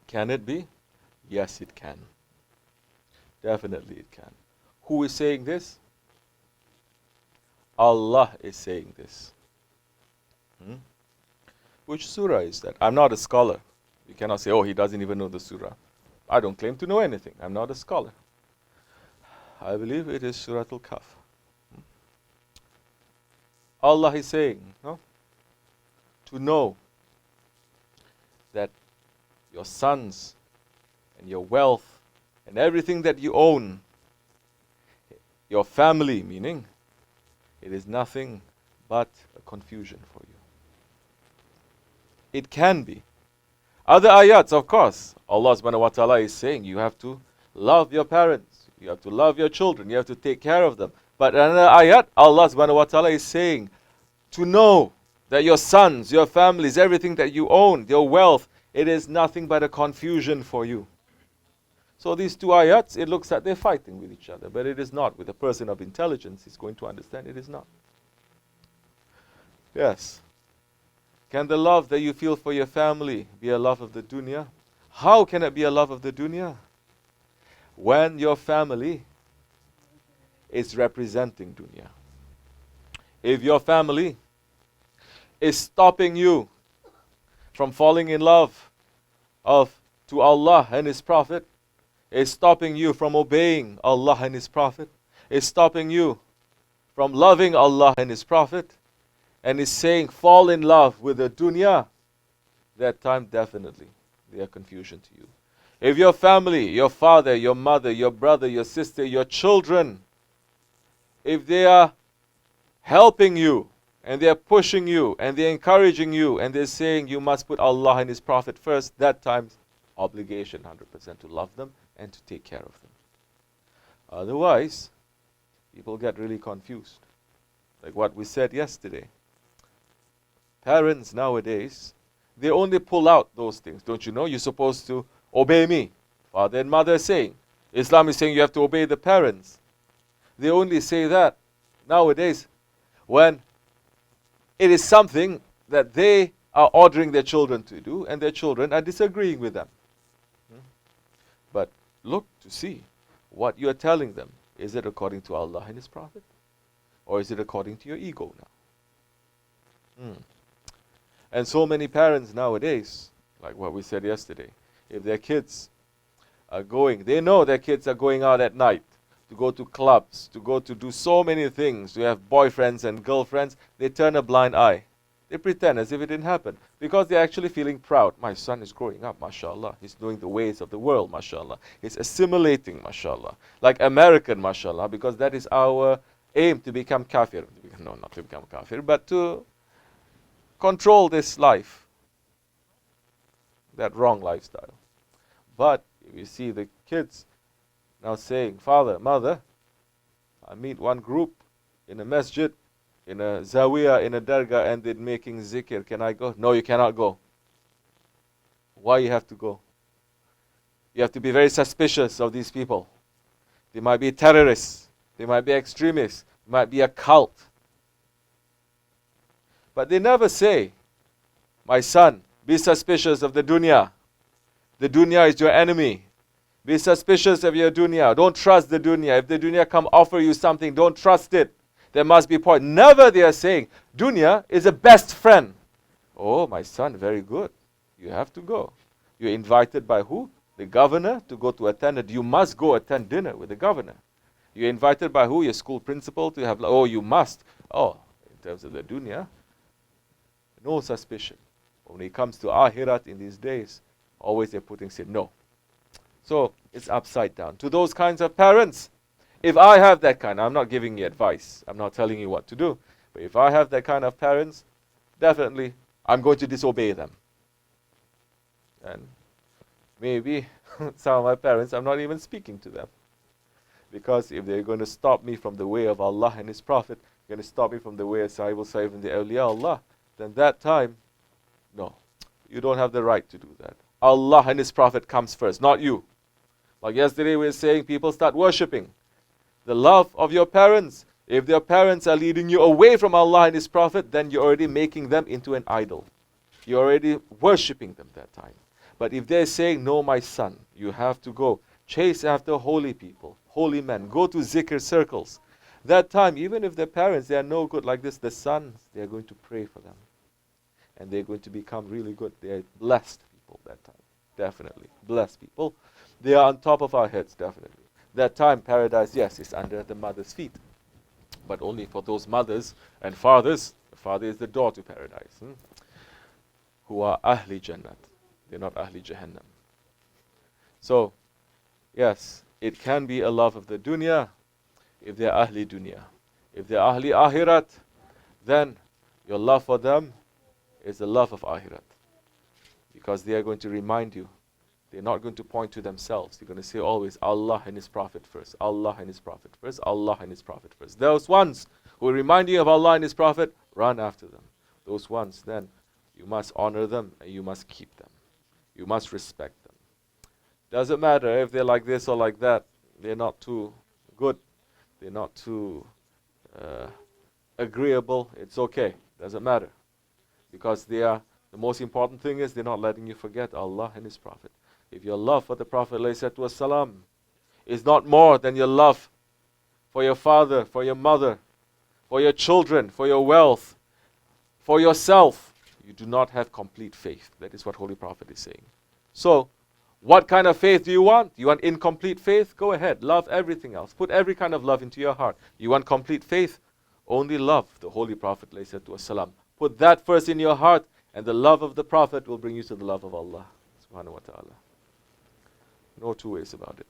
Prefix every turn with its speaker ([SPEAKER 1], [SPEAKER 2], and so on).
[SPEAKER 1] Can it be? Yes, it can. Definitely it can. Who is saying this? Allah is saying this. Which surah is that? I'm not a scholar. You cannot say, oh, he doesn't even know the surah. I don't claim to know anything. I'm not a scholar. I believe it is Surah Al-Kahf. Allah is saying, no? To know that your sons and your wealth and everything that you own, your family, meaning, it is nothing but a confusion for you. It can be. Other ayats, of course, Allah subhanahu wa ta'ala is saying you have to love your parents, you have to love your children, you have to take care of them. But another ayat, Allah subhanahu wa ta'ala is saying to know that your sons, your families, everything that you own, your wealth, it is nothing but a confusion for you. So these two ayats, it looks like they're fighting with each other, but it is not. With a person of intelligence, he's going to understand it is not. Yes. Can the love that you feel for your family be a love of the dunya? How can it be a love of the dunya? When your family is representing dunya. If your family is stopping you from falling in love to Allah and His Prophet, is stopping you from obeying Allah and His Prophet, is stopping you from loving Allah and His Prophet, and is saying fall in love with the dunya, that time definitely they are confusion to you. If your family, your father, your mother, your brother, your sister, your children, if they are helping you and they are pushing you and they are encouraging you and they're saying you must put Allah and His Prophet first, that time's obligation 100% to love them and to take care of them. Otherwise, people get really confused. Like what we said yesterday. Parents nowadays, they only pull out those things. Don't you know? You're supposed to obey me. Father and mother are saying. Islam is saying you have to obey the parents. They only say that nowadays when it is something that they are ordering their children to do and their children are disagreeing with them. But look to see what you are telling them. Is it according to Allah and His Prophet? Or is it according to your ego now? And so many parents nowadays, like what we said yesterday, if their kids are going, they know their kids are going out at night to go to clubs, to go to do so many things, to have boyfriends and girlfriends, they turn a blind eye. They pretend as if it didn't happen because they're actually feeling proud. My son is growing up, mashallah. He's knowing the ways of the world, mashallah. He's assimilating, mashallah. Like American, mashallah, because that is our aim, to become kafir. No, not to become kafir, but to control this life, that wrong lifestyle. But if you see the kids now saying, father, mother, I meet one group in a masjid, in a zawiyah, in a dergah, and they're making zikr. Can I go? No, you cannot go. Why you have to go? You have to be very suspicious of these people. They might be terrorists. They might be extremists. It might be a cult. But they never say, my son, be suspicious of the dunya. The dunya is your enemy. Be suspicious of your dunya. Don't trust the dunya. If the dunya come offer you something, don't trust it. There must be point. Never they are saying, dunya is a best friend. Oh, my son, very good. You have to go. You're invited by who? The governor to go to attend it. You must go attend dinner with the governor. You're invited by who? Your school principal to have, oh, you must. Oh, in terms of the dunya, no suspicion. When it comes to akhirat in these days, always they're putting say no. So it's upside down. To those kinds of parents, if I have that kind, I'm not giving you advice. I'm not telling you what to do. But if I have that kind of parents, definitely I'm going to disobey them. And maybe some of my parents, I'm not even speaking to them. Because if they're going to stop me from the way of Allah and His Prophet, going to stop me from the way of Sahib al-Saif and the awliya Allah, then that time, no, you don't have the right to do that. Allah and His Prophet comes first, not you. Like yesterday we were saying, people start worshipping the love of your parents. If their parents are leading you away from Allah and His Prophet, then you're already making them into an idol. You're already worshipping them that time. But if they're saying, no, my son, you have to go, chase after holy people, holy men, go to zikr circles. That time, even if their parents, they are no good like this, the sons, they are going to pray for them. And they're going to become really good. They are blessed people that time. Definitely. Blessed people. They are on top of our heads, definitely. That time, paradise, yes, is under the mother's feet. But only for those mothers and fathers. The father is the door to paradise. Who are Ahli Jannat. They're not Ahli Jahannam. So, yes, it can be a love of the dunya if they're Ahli dunya. If they're Ahli Ahirat, then your love for them is the love of Ahirat. Because they are going to remind you. They're not going to point to themselves. They're going to say always Allah and His Prophet first. Allah and His Prophet first. Allah and His Prophet first. Those ones who remind you of Allah and His Prophet, run after them. Those ones, then, you must honor them and you must keep them. You must respect them. Doesn't matter if they're like this or like that. They're not too good. They're not too agreeable. It's okay. Doesn't matter. Because they are, the most important thing is they're not letting you forget Allah and His Prophet. If your love for the Prophet ﷺ is not more than your love for your father, for your mother, for your children, for your wealth, for yourself, you do not have complete faith. That is what Holy Prophet is saying. So, what kind of faith do you want? You want incomplete faith? Go ahead. Love everything else. Put every kind of love into your heart. You want complete faith? Only love the Holy Prophet ﷺ. Put that first in your heart, and the love of the Prophet will bring you to the love of Allah subhanahu wa ta'ala. No two ways about it.